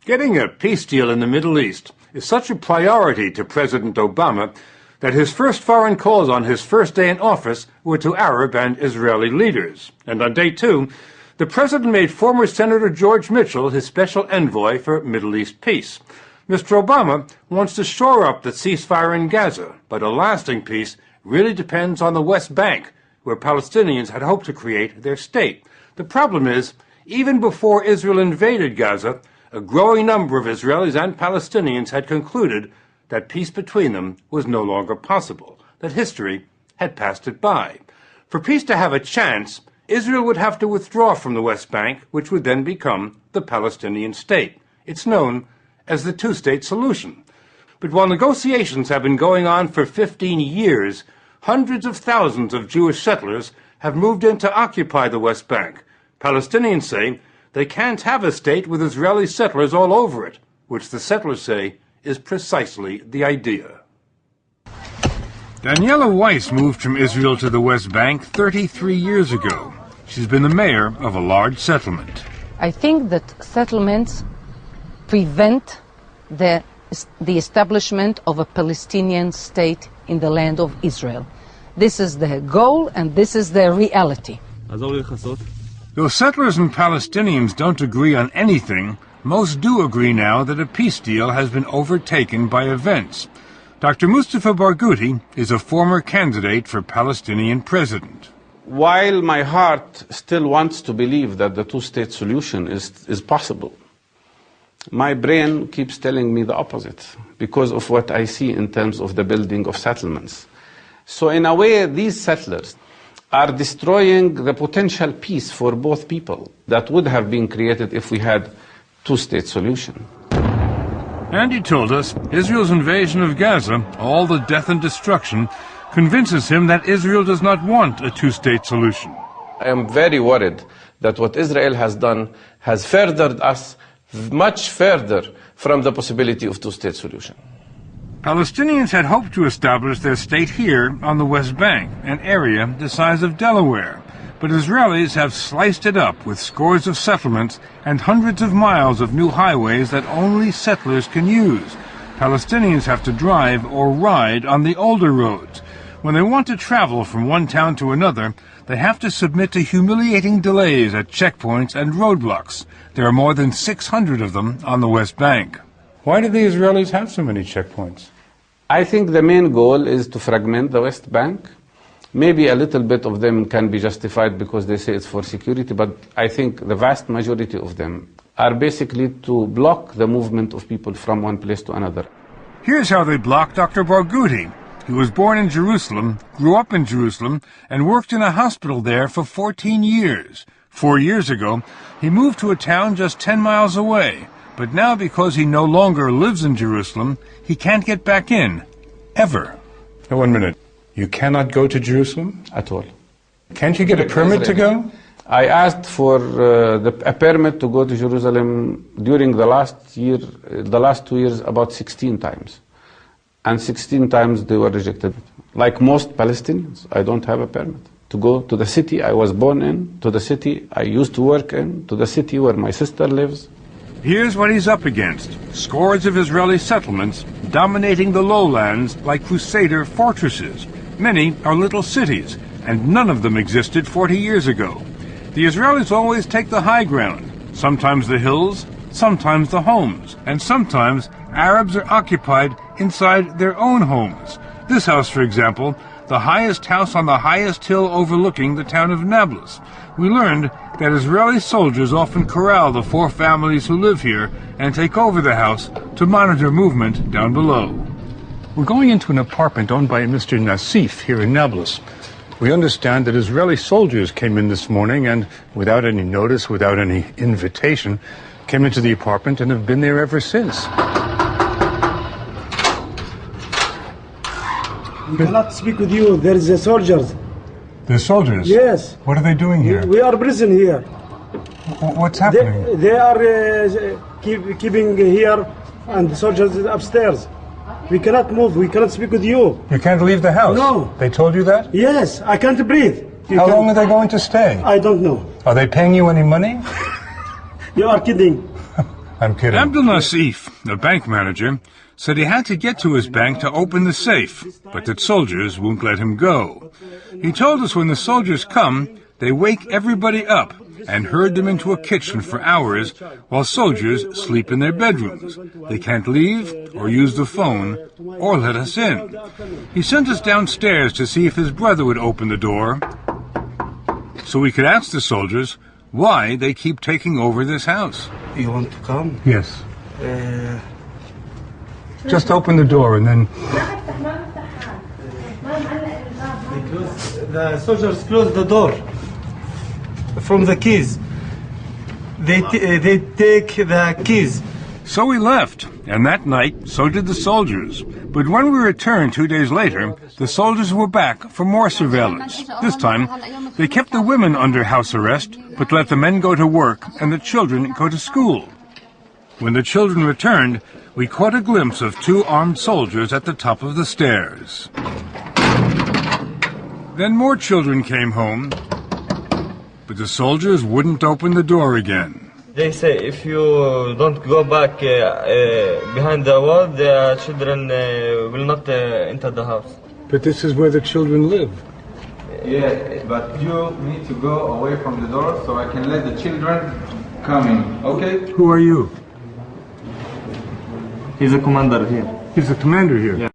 Getting a peace deal in the Middle East is such a priority to President Obama that his first foreign calls on his first day in office were to Arab and Israeli leaders. And on day two, the president made former Senator George Mitchell his special envoy for Middle East peace. Mr. Obama wants to shore up the ceasefire in Gaza, but a lasting peace really depends on the West Bank, where Palestinians had hoped to create their state. The problem is, even before Israel invaded Gaza, a growing number of Israelis and Palestinians had concluded that peace between them was no longer possible, that history had passed it by. For peace to have a chance, Israel would have to withdraw from the West Bank, which would then become the Palestinian state. It's known as the two-state solution. But while negotiations have been going on for 15 years, hundreds of thousands of Jewish settlers have moved in to occupy the West Bank. Palestinians say they can't have a state with Israeli settlers all over it, which the settlers say is precisely the idea. Daniela Weiss moved from Israel to the West Bank 33 years ago. She's been the mayor of a large settlement. I think that settlements prevent the establishment of a Palestinian state in the land of Israel. This is the goal and this is the reality. Though settlers and Palestinians don't agree on anything, most do agree now that a peace deal has been overtaken by events. Dr. Mustafa Barghouti is a former candidate for Palestinian president. While my heart still wants to believe that the two-state solution is possible, my brain keeps telling me the opposite because of what I see in terms of the building of settlements. So in a way, these settlers are destroying the potential peace for both people that would have been created if we had two-state solution. And he told us Israel's invasion of Gaza, all the death and destruction, convinces him that Israel does not want a two-state solution. I am very worried that what Israel has done has furthered us much further from the possibility of two-state solution. Palestinians had hoped to establish their state here on the West Bank, an area the size of Delaware. But Israelis have sliced it up with scores of settlements and hundreds of miles of new highways that only settlers can use. Palestinians have to drive or ride on the older roads. When they want to travel from one town to another, they have to submit to humiliating delays at checkpoints and roadblocks. There are more than 600 of them on the West Bank. Why do the Israelis have so many checkpoints? I think the main goal is to fragment the West Bank. Maybe a little bit of them can be justified because they say it's for security, but I think the vast majority of them are basically to block the movement of people from one place to another. Here's how they block Dr. Barghouti. He was born in Jerusalem, grew up in Jerusalem, and worked in a hospital there for 14 years. 4 years ago, he moved to a town just 10 miles away. But now, because he no longer lives in Jerusalem, he can't get back in, ever. Now, 1 minute. You cannot go to Jerusalem? At all. Can't you get a permit to go? I asked for a permit to go to Jerusalem during the last 2 years, about 16 times. And 16 times they were rejected. Like most Palestinians, I don't have a permit to go to the city I was born in, to the city I used to work in, to the city where my sister lives. Here's what he's up against. Scores of Israeli settlements dominating the lowlands like crusader fortresses. Many are little cities, and none of them existed 40 years ago. The Israelis always take the high ground, sometimes the hills, sometimes the homes, and sometimes Arabs are occupied inside their own homes. This house, for example, the highest house on the highest hill overlooking the town of Nablus. We learned that Israeli soldiers often corral the 4 families who live here and take over the house to monitor movement down below. We're going into an apartment owned by Mr. Nassif here in Nablus. We understand that Israeli soldiers came in this morning and, without any notice, without any invitation, came into the apartment and have been there ever since. We cannot speak with you. There is the soldiers. The soldiers? Yes. What are they doing here? We are prison here. What's happening? They are keeping here, and the soldiers upstairs. We cannot move. We cannot speak with you. You can't leave the house? No. They told you that? Yes, I can't breathe. How long are they going to stay? I don't know. Are they paying you any money? You are kidding. I'm kidding. Abdul Nasif, the bank manager, said he had to get to his bank to open the safe, but that soldiers won't let him go. He told us when the soldiers come, they wake everybody up and herd them into a kitchen for hours while soldiers sleep in their bedrooms. They can't leave or use the phone or let us in. He sent us downstairs to see if his brother would open the door so we could ask the soldiers why they keep taking over this house. You want to come? Yes. Just open the door and then... The soldiers close the door from the keys. They take the keys. So we left, and that night, so did the soldiers. But when we returned 2 days later, the soldiers were back for more surveillance. This time, they kept the women under house arrest, but let the men go to work and the children go to school. When the children returned, we caught a glimpse of 2 armed soldiers at the top of the stairs. Then more children came home, but the soldiers wouldn't open the door again. They say if you don't go back behind the wall, the children will not enter the house. But this is where the children live. Yeah, but you need to go away from the door so I can let the children come in, okay? Who are you? He's a commander here. He's the commander here. Yeah.